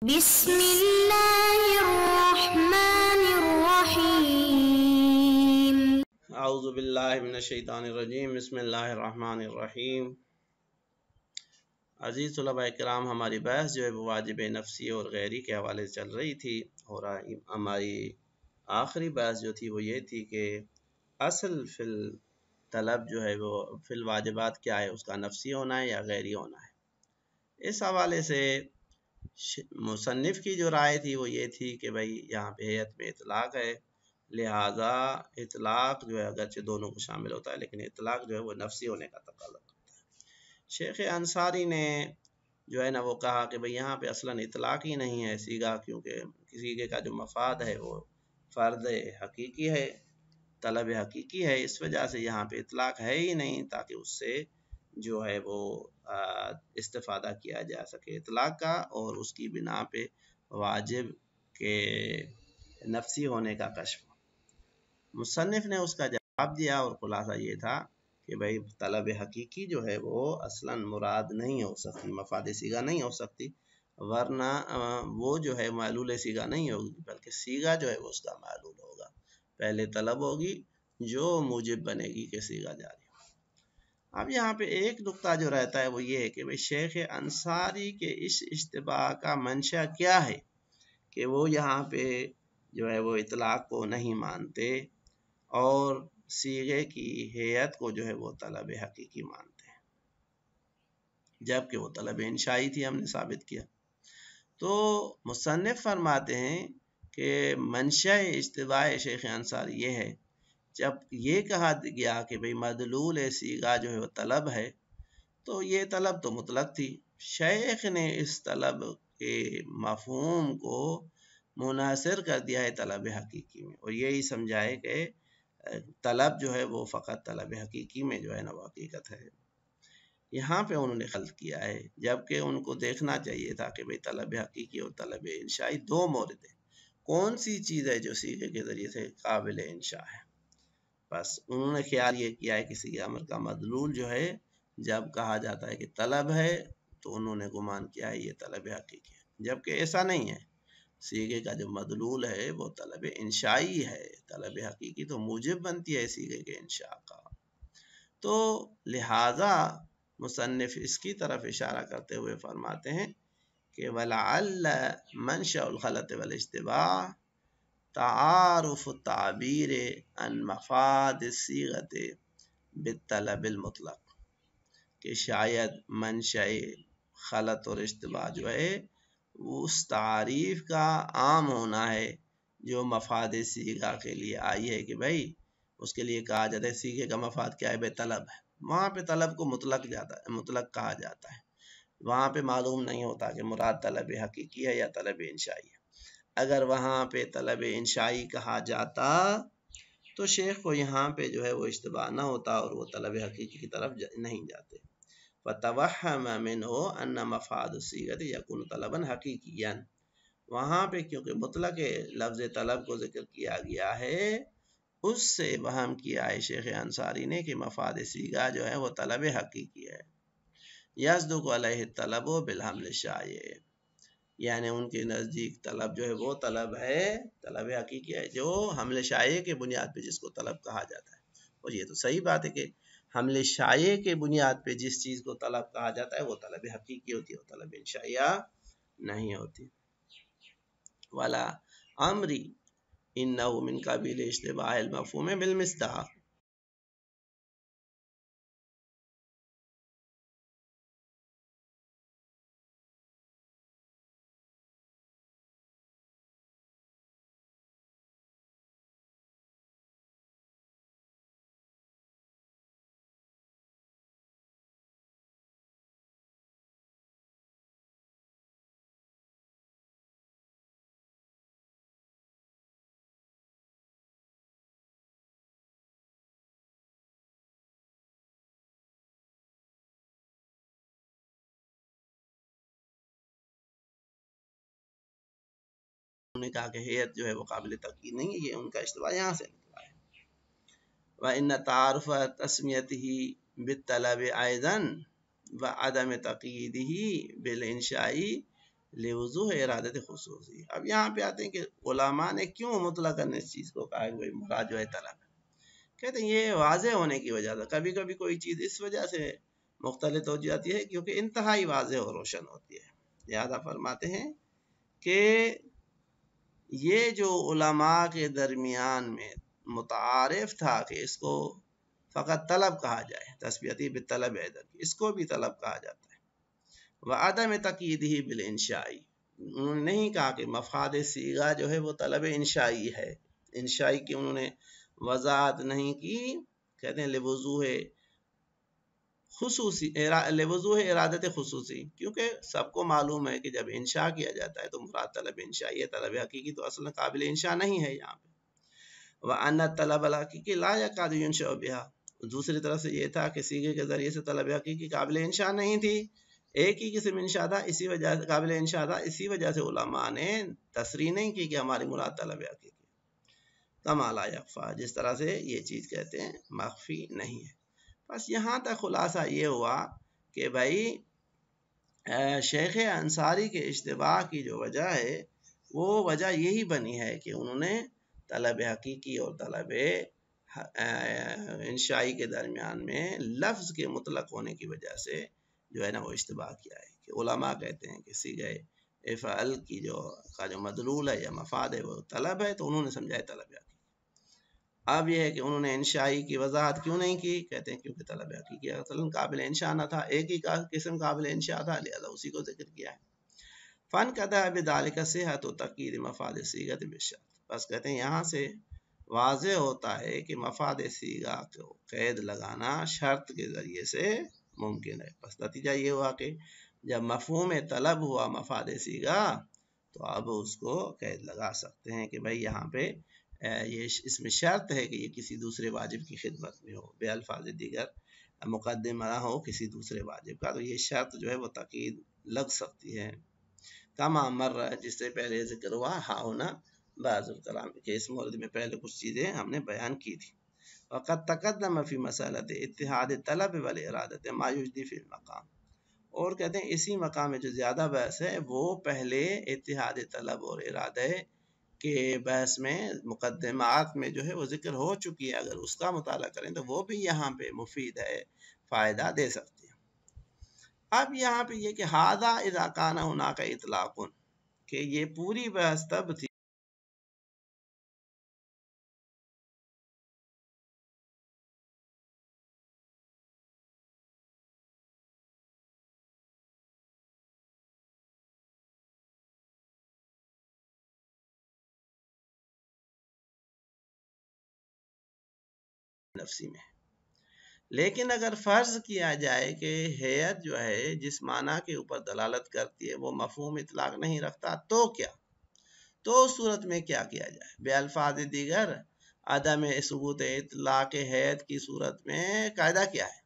بسم اللہ الرحمن الرحیم اعوذ باللہ من الشیطان الرجیم بسم اللہ الرحمن الرحیم۔ عزیز طلباء کرام، ہماری بحث جو ہے وہ واجب نفسی اور غیری کے حوالے سے چل رہی تھی، اور ہماری آخری بحث جو تھی وہ یہ تھی کہ اصل فی الطلب جو ہے وہ فی الواجبات کیا ہے، اس کا نفسی ہونا ہے یا غیری ہونا ہے۔ اس حوالے سے مصنف کی جو رائے تھی وہ یہ تھی کہ بھائی یہاں پہ ہیئت میں اطلاق ہے، لہٰذا اطلاق جو ہے اگرچہ دونوں کو شامل ہوتا ہے لیکن اطلاق جو ہے وہ نفسی ہونے کا تقاضا کرتا ہے۔ شیخ انصاری نے جو ہے نا وہ کہا کہ بھئی یہاں پہ اصلاً اطلاق ہی نہیں ہے سیغہ، کیونکہ سیغے کا جو مفاد ہے وہ فرد حقیقی ہے، طلب حقیقی ہے، اس وجہ سے یہاں پہ اطلاق ہے ہی نہیں تاکہ اس سے جو ہے وہ استفادہ کیا جا سکے اطلاق کا، اور اس کی بنا پہ واجب کے نفسی ہونے کا کشف۔ مصنف نے اس کا جواب دیا اور خلاصہ یہ تھا کہ بھئی طلب حقیقی جو ہے وہ اصلاً مراد نہیں ہو سکتی، مفاد سیغہ نہیں ہو سکتی، ورنہ وہ جو ہے معلول سیغہ نہیں ہوگی، بلکہ سیغہ جو ہے وہ اس کا معلول ہوگا۔ پہلے طلب ہوگی جو موجب بنے گی کہ سیغہ جاری ہو۔ اب یہاں پہ ایک نقطہ جو رہتا ہے وہ یہ ہے کہ بھئی شیخ انصاری کے اس اشتباہ کا منشا کیا ہے کہ وہ یہاں پہ جو ہے وہ اطلاق کو نہیں مانتے اور صیغے کی ہیئت کو جو ہے وہ طلب حقیقی مانتے ہیں، جبکہ وہ طلب انشائی تھی، ہم نے ثابت کیا۔ تو مصنف فرماتے ہیں کہ منشا اشتباہ شیخ انصاری یہ ہے، جب یہ کہا گیا کہ بھئی مدلول صیغہ جو ہے وہ طلب ہے، تو یہ طلب تو مطلق تھی، شیخ نے اس طلب کے مفہوم کو منحصر کر دیا ہے طلب حقیقی میں، اور یہی سمجھائے کہ طلب جو ہے وہ فقط طلب حقیقی میں جو ہے نا وہ حقیقت ہے۔ یہاں پہ انہوں نے غلط کیا ہے، جبکہ ان کو دیکھنا چاہیے تھا کہ بھئی طلب حقیقی اور طلب انشائی دو مورد ہیں، کون سی چیز ہے جو صیغے کے ذریعے سے قابل انشاء ہے۔ بس انہوں نے خیال یہ کیا ہے کہ صیغہ امر کا مدلول جو ہے جب کہا جاتا ہے کہ طلب ہے تو انہوں نے گمان کیا ہے یہ طلب حقیقی ہے، جبکہ ایسا نہیں ہے۔ صیغے کا جو مدلول ہے وہ طلب انشائی ہے، طلب حقیقی تو موجب بنتی ہے صیغے کے انشاء کا۔ تو لہٰذا مصنف اس کی طرف اشارہ کرتے ہوئے فرماتے ہیں کہ وَلَعَلَّ مَنْشَأُ الْغَلَطِ وَالِاشْتِبَاهِ تعارف التعبیر عن مفاد الصیغۃ بالطلب المطلق، کہ شاید منشأ خلط اور اشتباہ جو ہے اس تعریف کا عام ہونا ہے جو مفاد صیغہ کے لیے آئی ہے، کہ بھئی اس کے لیے کہا جاتا ہے صیغے کا مفاد کیا ہے، بے طلب ہے، وہاں پہ طلب کو مطلق کہا جاتا ہے، وہاں پہ معلوم نہیں ہوتا کہ مراد طلب حقیقی ہے یا طلب انشائی ہے۔ اگر وہاں پہ طلب انشائی کہا جاتا تو شیخ کو یہاں پہ جو ہے وہ اشتباہ نہ ہوتا اور وہ طلب حقیقی کی طرف نہیں جاتے۔ فَتَوَحَّمَ مِنْهُ أَنَّ مَفَادُ الصِّيغَةِ يَكُونُ طَلَبًا حَقِيقِيًّا، وہاں پہ کیونکہ مطلق لفظ طلب کو ذکر کیا گیا ہے، اس سے وہم کیا ہے شیخ انصاری نے کہ مفاد صیغہ جو ہے وہ طلب حقیقی ہے۔ یصدق علیہ الطلب بالحمل الشائع، یعنی ان کے نزدیک طلب جو ہے وہ طلب ہے، طلب حقیقی ہے جو حمل شائع کے بنیاد پہ جس کو طلب کہا جاتا ہے، اور یہ تو صحیح بات ہے کہ حمل شائع کے بنیاد پہ جس چیز کو طلب کہا جاتا ہے وہ طلب حقیقی ہوتی ہے، وہ طلب انشائیہ نہیں ہوتی۔ وَلَا عَمْرِي إِنَّهُ مِنْ قَبِيلِ اشْتِبَاهِ الْمَفْهُومِ بِالْمِصْدَاقِ، انہوں نے کہا کہ ہیئت جو ہے وہ قابل تقیید نہیں ہے، یہ ان کا اشتباہ یہاں سے نکلا ہے۔ وَإِنَّ تَعَارُفَ تَسْمِيَتِهِ بِالطَّلَبِ أَيْضًا وَعَدَمِ تَقْيِيدِهِ بِالْإِنشَاءِ لوضوح ارادت خصوصی۔ اب یہاں پہ آتے ہیں کہ علماء نے کیوں مطلقاً اس چیز کو کہا کہ مراد جو ہے طلب ہے، کہتے ہیں یہ واضح ہونے کی وجہ سے، کبھی کبھی کوئی چیز اس وجہ سے مختلف ہو جاتی ہے کیونکہ انتہائی واضح اور روشن ہوتی ہے، لہذا فرماتے ہیں کہ یہ جو علماء کے درمیان میں متعارف تھا کہ اس کو فقط طلب کہا جائے، تسبیتی بالطلب ایدر، اس کو بھی طلب کہا جاتا ہے، وعدم تقییدہ بالانشائی، انہوں نے نہیں کہا کہ مفاد صیغہ جو ہے وہ طلب انشائی ہے، انشائی کی انہوں نے وضاحت نہیں کی، کہتے ہیں لوضوح خصوصی، لوضوح ارادت خصوصی، کیونکہ سب کو معلوم ہے کہ جب انشاء کیا جاتا ہے تو مراد طلب انشائی ہے، طلب حقیقی تو اصلا قابل انشاء نہیں ہے یہاں پہ، وَأَنَّ الطَّلَبَ الْحَقِيقِي لَا يَكَادُ يُنْشَأُ بِهَا، دوسری طرف سے یہ تھا کہ صیغے کے ذریعے سے طلب حقیقی قابل انشاء نہیں تھی، ایک ہی قسم انشاء تھا، اسی وجہ سے قابل انشاء تھا، اسی وجہ سے علماء نے تصریح نہیں کی کہ ہماری مراد طلب حقیقی، کما لا یخفی، جس طرح سے یہ چیز کہتے ہیں مخفی نہیں ہے۔ بس یہاں تک خلاصہ یہ ہوا کہ بھائی شیخ انصاری کے اشتباہ کی جو وجہ ہے وہ وجہ یہی بنی ہے کہ انہوں نے طلب حقیقی اور طلب انشائی کے درمیان میں لفظ کے مطلق ہونے کی وجہ سے جو ہے نا وہ اشتباہ کیا ہے، کہ علماء کہتے ہیں کہ صیغہ افعل کی جو مدلول ہے یا مفاد ہے وہ طلب ہے، تو انہوں نے سمجھا ہے طلب حقیقی۔ اب یہ ہے کہ انہوں نے انشائی کی وضاحت کیوں نہیں کی، کہتے ہیں کیونکہ طلب حقیقی اصلاً قابل انشاء نہ تھا، ایک ہی قسم قابل انشاء تھا، لہذا اسی کو ذکر کیا ہے۔ فن قطع بذالک صحت و تقید مفاد صیغۃ بالشرط، بس کہتے ہیں یہاں سے واضح ہوتا ہے کہ مفاد صیغہ کو قید لگانا شرط کے ذریعے سے ممکن ہے، بس نتیجہ یہ ہوا کہ جب مفہوم طلب ہوا مفاد صیغہ تو اب اس کو قید لگا سکتے ہیں کہ بھائی یہاں پہ یہ اس میں شرط ہے کہ یہ کسی دوسرے واجب کی خدمت میں ہو، بے الفاظ دیگر مقدم نہ ہو کسی دوسرے واجب کا، تو یہ شرط جو ہے وہ تقید لگ سکتی ہے، کما مر جس سے پہلے ذکر ہوا، ہا ہونا بعض الکلام کے اس مورد میں پہلے کچھ چیزیں ہم نے بیان کی تھی، وقد تقدم فی مسئلۃ اتحاد طلب والارادۃ ما یجدی فی المقام، اور کہتے ہیں اسی مقام میں جو زیادہ بحث ہے وہ پہلے اتحاد طلب اور ارادہ کے بحث میں مقدمات میں جو ہے وہ ذکر ہو چکی ہے، اگر اس کا مطالعہ کریں تو وہ بھی یہاں پہ مفید ہے، فائدہ دے سکتی ہے۔ اب یہاں پہ یہ کہ ھذا اذا کان ھناک اطلاق، کہ یہ پوری بحث تب تھی نفسی میں، لیکن اگر فرض کیا جائے کہ ہیئت جو ہے جس معنی کے اوپر دلالت کرتی ہے وہ مفہوم اطلاق نہیں رکھتا تو کیا، تو اس صورت میں کیا کیا جائے، بے الفاظ دیگر عدم ثبوت اطلاق ہیئت کی صورت میں قاعدہ کیا ہے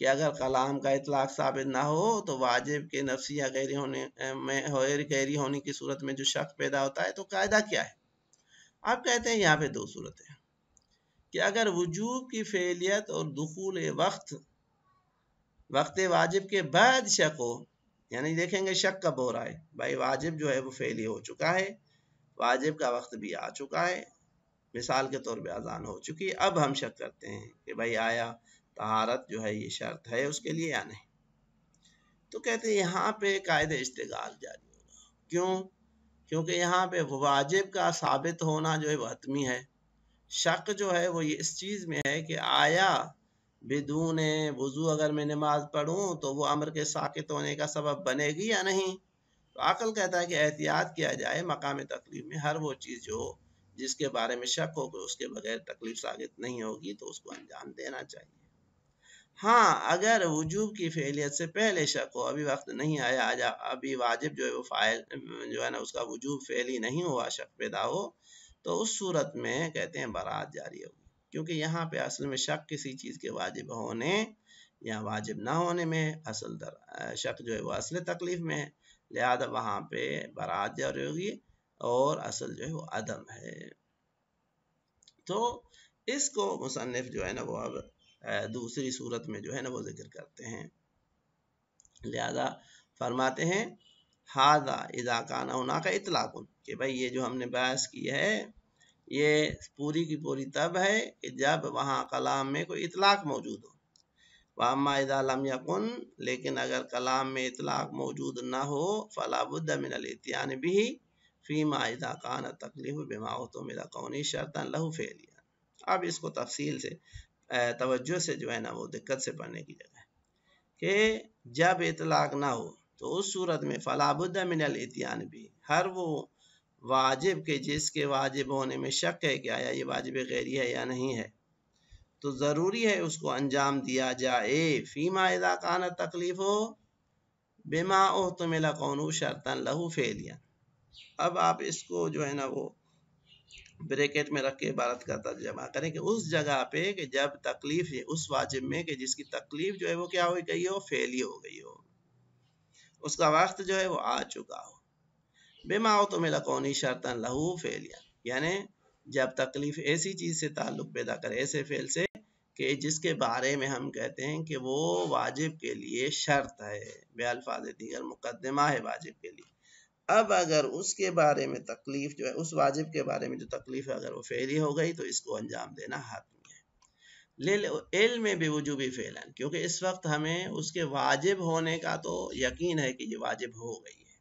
کہ اگر کلام کا اطلاق ثابت نہ ہو تو واجب کے نفسی یا غیری ہونے کی صورت میں جو شک پیدا ہوتا ہے تو قاعدہ کیا ہے۔ آپ کہتے ہیں یہاں پہ دو صورتیں کہ اگر وجوب کی فعلیت اور دخول وقت واجب کے بعد شک ہو، یعنی دیکھیں گے شک کب ہو رہا ہے، بھائی واجب جو ہے وہ فعلی ہو چکا ہے، واجب کا وقت بھی آ چکا ہے، مثال کے طور پہ اذان ہو چکی ہے، اب ہم شک کرتے ہیں کہ بھائی آیا طہارت جو ہے یہ شرط ہے اس کے لیے یا نہیں، تو کہتے ہیں یہاں پہ قاعدہ اشتغال جاری ہوگا، کیوں؟ کیونکہ یہاں پہ واجب کا ثابت ہونا جو ہے وہ حتمی ہے، شک جو ہے وہ یہ اس چیز میں ہے کہ آیا بدون وضو اگر میں نماز پڑھوں تو وہ امر کے ساقط ہونے کا سبب بنے گی یا نہیں، تو عقل کہتا ہے کہ احتیاط کیا جائے مقام تکلیف میں، ہر وہ چیز جو جس کے بارے میں شک ہو کہ اس کے بغیر تکلیف ساقط نہیں ہوگی تو اس کو انجام دینا چاہیے۔ ہاں اگر وجوب کی فعلیت سے پہلے شک ہو، ابھی وقت نہیں آیا، ابھی واجب جو ہے وہ فاعل جو ہے نا اس کا وجوب فعلی نہیں ہوا، شک پیدا ہو، تو اس صورت میں کہتے ہیں برات جاری ہوگی، کیونکہ یہاں پہ اصل میں شک کسی چیز کے واجب ہونے یا واجب نہ ہونے میں، اصل شک جو ہے وہ اصل تکلیف میں ہے، لہذا وہاں پہ برات جاری ہوگی اور اصل جو ہے وہ عدم ہے۔ تو اس کو مصنف جو ہے نا وہ اب دوسری صورت میں جو ہے نا وہ ذکر کرتے ہیں، لہذا فرماتے ہیں ہاذا اذا کان ہناک اطلاق، کہ بھائی یہ جو ہم نے بحث کی ہے یہ پوری کی پوری تب ہے کہ جب وہاں کلام میں کوئی اطلاق موجود ہو. واما اذا لم یکن، لیکن اگر کلام میں اطلاق موجود نہ ہو فلا بد من الاتیان به فیما اذا کان التکلیف بما احتمل کونی شرطا له فعلیا. اب اس کو تفصیل سے توجہ سے جو ہے نا وہ دقت سے پڑھنے کی جگہ ہے کہ جب اطلاق نہ ہو تو اس صورت میں فلا بد من الاتیان بھی، ہر وہ واجب کے جس کے واجب ہونے میں شک ہے کہ آیا یہ واجب غیری ہے یا نہیں ہے، تو ضروری ہے اس کو انجام دیا جائے. فیما اذا کان تکلیف ہو بما احتمل کونہ شرطا لہ فعلیا. اب آپ اس کو جو ہے نا وہ بریکٹ میں رکھ کے عبارت کا ترجمہ کریں کہ اس جگہ پہ کہ جب تکلیف ہے اس واجب میں کہ جس کی تکلیف جو ہے وہ کیا ہو گئی ہو، فعلی ہو گئی ہو، اس کا وقت جو ہے وہ آ چکا ہو. بما احتمل کونہ شرطا لہ فعلیا، یعنی جب تکلیف ایسی چیز سے تعلق پیدا کرے، ایسے فعل سے کہ جس کے بارے میں ہم کہتے ہیں کہ وہ واجب کے لیے شرط ہے، بے الفاظ دیگر مقدمہ ہے واجب کے لیے. اب اگر اس کے بارے میں تکلیف جو ہے، اس واجب کے بارے میں جو تکلیف ہے اگر وہ فعلی ہو گئی تو اس کو انجام دینا حتمی ہے. علم بے وجوبی فعلا، کیونکہ اس وقت ہمیں اس کے واجب ہونے کا تو یقین ہے کہ یہ واجب ہو گئی ہے.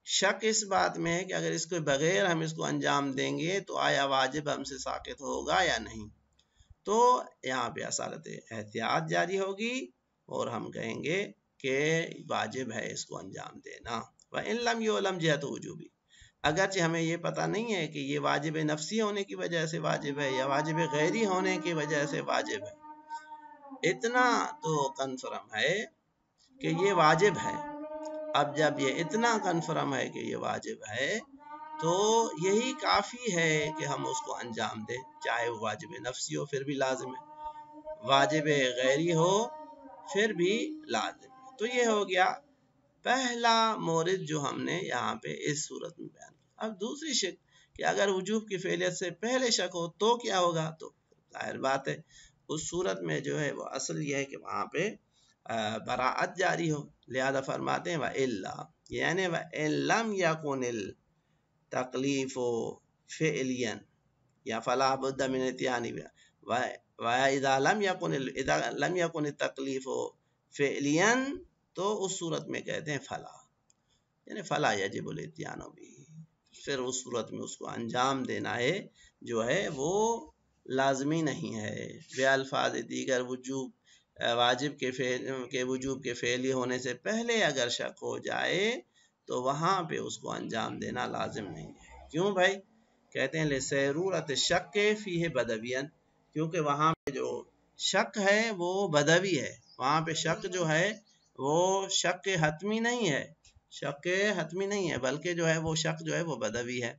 شک اس بات میں ہے کہ اگر اس کو بغیر ہم اس کو انجام دیں گے تو آیا واجب ہم سے ساقط ہوگا یا نہیں. تو یہاں پہ اصالت احتیاط جاری ہوگی اور ہم کہیں گے کہ واجب ہے اس کو انجام دینا. وَإِن لَمْ يُعْلَمْ جِهَةُ وُجُوبِ، اگرچہ ہمیں یہ پتہ نہیں ہے کہ یہ واجب نفسی ہونے کی وجہ سے واجب ہے یا واجب غیری ہونے کی وجہ سے واجب ہے، اتنا تو کنفرم ہے کہ یہ واجب ہے. اب جب یہ اتنا کنفرم ہے کہ یہ واجب ہے تو یہی کافی ہے کہ ہم اس کو انجام دیں، چاہے وہ واجب نفسی ہو پھر بھی لازم ہے، واجب غیری ہو پھر بھی لازم ہے. تو یہ ہو گیا پہلا مورد جو ہم نے یہاں پہ اس صورت میں بیان کیا. اب دوسری شک کہ اگر وجوب کی فعلیت سے پہلے شک ہو تو کیا ہوگا، تو ظاہر بات ہے اس صورت میں جو ہے وہ اصل یہ ہے کہ وہاں پہ براعت جاری ہو. لہذا فرماتے ہیں وَإِلَّا، یعنی وَإِن لَمْ يَكُنِ التَّکْلِیفُ فِعْلِيًا یا فَلَا بُدَّ مِنْ اتِیَانِ وَإِذَا لَمْ يَكُنِ التَّکْلِیفُ فِعْلِيًا، تو اس صورت میں کہتے ہیں فلا، یعنی فلا یجب الاتیان بھی، پھر اس صورت میں اس کو انجام دینا ہے جو ہے وہ لازمی نہیں ہے. بے الفاظ دیگر وجوب واجب کے وجوب کے فعلی ہونے سے پہلے اگر شک ہو جائے تو وہاں پہ اس کو انجام دینا لازم نہیں ہے. کیوں بھائی؟ کہتے ہیں لِسَیرُورَةِ الشَّکِّ فِیہ بَدَوِیًا، کیونکہ وہاں پہ جو شک ہے وہ بدوی ہے. وہاں پہ شک جو ہے وہ شک حتمی نہیں ہے، شک حتمی نہیں ہے بلکہ جو ہے وہ شک جو ہے وہ بدوی ہے.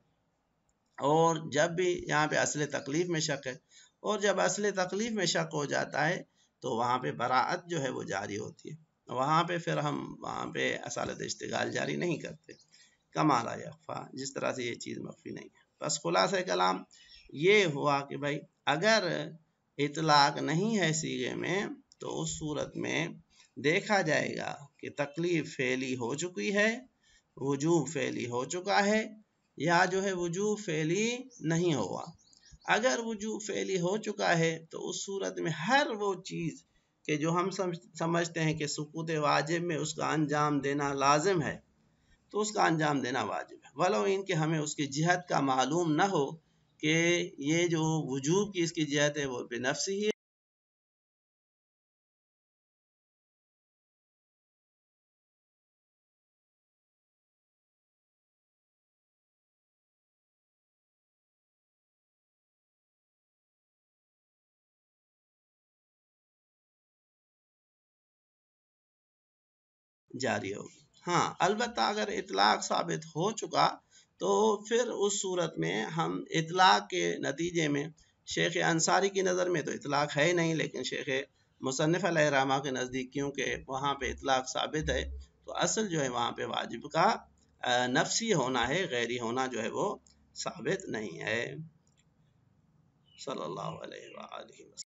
اور جب بھی یہاں پہ اصل تکلیف میں شک ہے، اور جب اصل تکلیف میں شک ہو جاتا ہے تو وہاں پہ براعت جو ہے وہ جاری ہوتی ہے. وہاں پہ پھر ہم وہاں پہ اصالت اشتغال جاری نہیں کرتے، کما لا یخفا، جس طرح سے یہ چیز مخفی نہیں ہے. بس خلاصہ کلام یہ ہوا کہ بھائی اگر اطلاق نہیں ہے صیغے میں تو اس صورت میں دیکھا جائے گا کہ تکلیف فعلی ہو چکی ہے، وجوب فعلی ہو چکا ہے، یا جو ہے وجوب فعلی نہیں ہوا. اگر وجوب فعلی ہو چکا ہے تو اس صورت میں ہر وہ چیز کہ جو ہم سمجھتے ہیں کہ سقوط واجب میں اس کا انجام دینا لازم ہے تو اس کا انجام دینا واجب ہے، ولو ان کہ ہمیں اس کی جہت کا معلوم نہ ہو کہ یہ جو وجوب کی اس کی جہت ہے وہ بنفسی ہی ہے. جاری ہوگی. ہاں البتہ اگر اطلاق ثابت ہو چکا تو پھر اس صورت میں ہم اطلاق کے نتیجے میں شیخ انصاری کی نظر میں تو اطلاق ہے نہیں، لیکن شیخ مصنف علیہ رحمہ کے نزدیک کیونکہ وہاں پہ اطلاق ثابت ہے تو اصل جو ہے وہاں پہ واجب کا نفسی ہونا ہے، غیری ہونا جو ہے وہ ثابت نہیں ہے. صلی اللہ علیہ وآلہ وسلم.